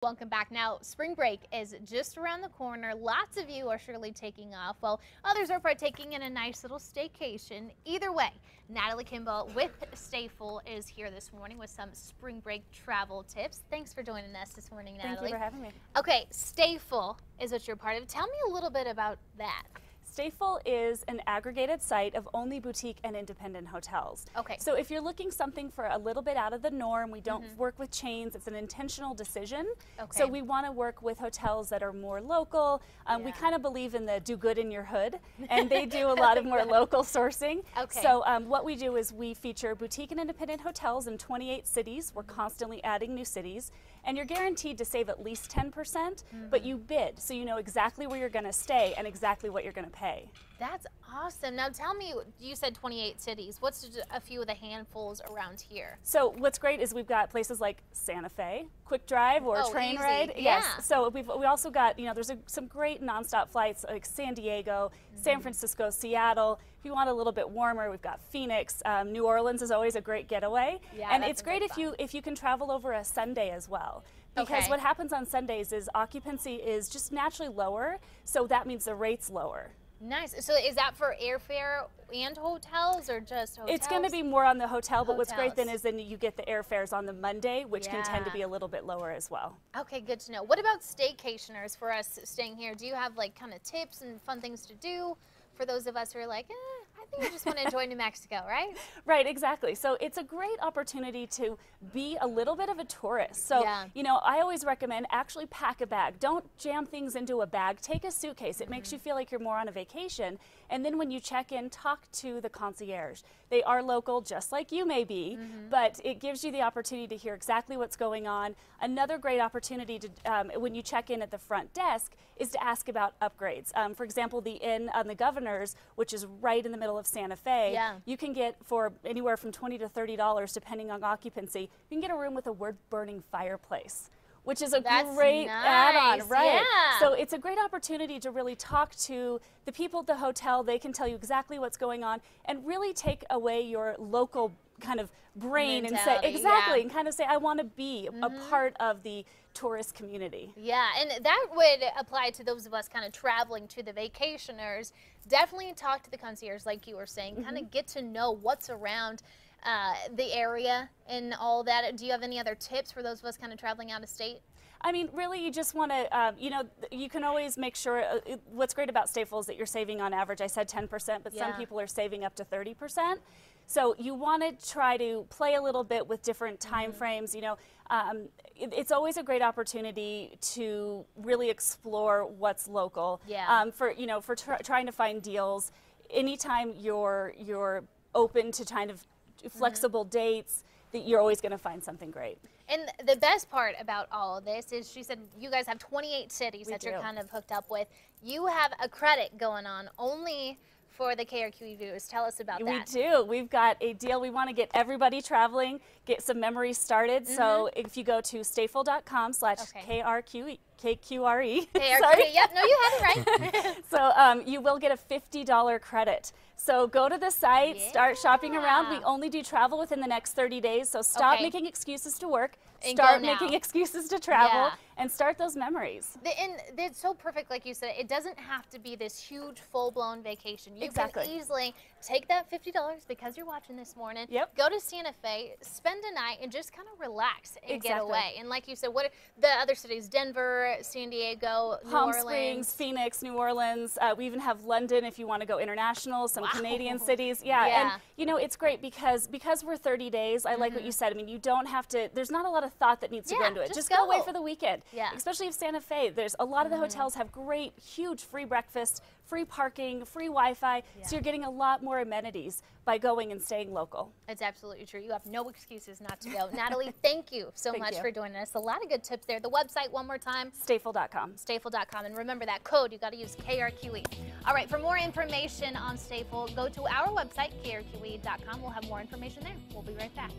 Welcome back. Now, spring break is just around the corner. Lots of you are surely taking off, while others are partaking in a nice little staycation. Either way, Natalie Kimball with Stay Full is here this morning with some spring break travel tips. Thanks for joining us this morning, Natalie. Thank you for having me. Okay, Stay Full is what you're part of. Tell me a little bit about that. Stay Full is an aggregated site of only boutique and independent hotels. Okay. So if you're looking something for a little bit out of the norm, we don't work with chains. It's an intentional decision. Okay. So we want to work with hotels that are more local. We kind of believe in the do good in your hood, and they do a lot of more local sourcing. Okay. So what we do is we feature boutique and independent hotels in 28 cities. We're constantly adding new cities, and you're guaranteed to save at least 10%, but you bid, so you know exactly where you're going to stay and exactly what you're going to pay. That's awesome. Now tell me, you said 28 cities. What's just a few of the handfuls around here? So what's great is we've got places like Santa Fe, quick drive or train ride. Yeah. Yes. So we also got, there's some great nonstop flights like San Diego, San Francisco, Seattle. If you want a little bit warmer, we've got Phoenix. New Orleans is always a great getaway. Yeah, and it's great if you can travel over a Sunday as well. Because what happens on Sundays is occupancy is just naturally lower, so that means the rate's lower. Nice. So is that for airfare and hotels, or just hotels? It's going to be more on the hotel, but what's great then is you get the airfares on the Monday, which can tend to be a little bit lower as well. Okay, good to know. What about staycationers for us staying here? Do you have like kind of tips and fun things to do for those of us who are like, I think I just want to enjoy New Mexico, right? Right, exactly. So it's a great opportunity to be a little bit of a tourist. So, I always recommend actually pack a bag. Don't jam things into a bag. Take a suitcase. It makes you feel like you're more on a vacation. And then when you check in, talk to the concierge. They are local, just like you may be, but it gives you the opportunity to hear exactly what's going on. Another great opportunity to, when you check in at the front desk, is to ask about upgrades. For example, the Inn on the Governor's, which is right in the middle of Santa Fe, you can get for anywhere from $20 to $30, depending on occupancy, you can get a room with a wood-burning fireplace, which is a great add-on, right? Yeah. So it's a great opportunity to really talk to the people at the hotel. They can tell you exactly what's going on and really take away your local kind of brain and say, and kind of say, I want to be a part of the tourist community. Yeah, and that would apply to those of us kind of traveling to the vacationers. Definitely talk to the concierge, like you were saying, kind of get to know what's around the area and all that. Do you have any other tips for those of us kind of traveling out of state? I mean, really, you just want to, you can always make sure, what's great about Stay Full is that you're saving on average, I said 10%, but some people are saving up to 30%. So you want to try to play a little bit with different time frames. It's always a great opportunity to really explore what's local. Yeah. For trying to find deals. Anytime you're open to kind of flexible dates, that you're always going to find something great. And the best part about all of this is, she said you guys have 28 cities that you're kind of hooked up with. You have a credit going on only for the KRQE viewers. Tell us about that. We do. We've got a deal. We want to get everybody traveling, get some memories started. So if you go to stayfull.com/KRQE, KQRE. KRQE, yep, no, you had it right. So you will get a $50 credit. So go to the site, start shopping around. We only do travel within the next 30 days, so stop making excuses to work, start making excuses to travel, and start those memories. And it's so perfect, like you said, it doesn't have to be this huge, full-blown vacation. You can easily take that $50 because you're watching this morning, go to Santa Fe, spend a night, and just kind of relax and get away. And like you said, what are the other cities? Denver, San Diego, Palm Springs, Phoenix, New Orleans. We even have London if you want to go international, some Canadian cities. And it's great because we're 30 days. I like what you said. I mean, you don't have to, there's not a lot of thought that needs to go into it. Just go away for the weekend. Especially if Santa Fe, there's a lot of the hotels have great, huge free breakfast, free parking, free Wi-Fi, so you're getting a lot more amenities by going and staying local. It's absolutely true. You have no excuses not to go. Natalie, thank you so much for joining us. A lot of good tips there. The website, one more time. Stayfull.com. Stayfull.com. And remember that code, you got to use KRQE. All right, for more information on Stay Full, go to our website, KRQE.com. We'll have more information there. We'll be right back.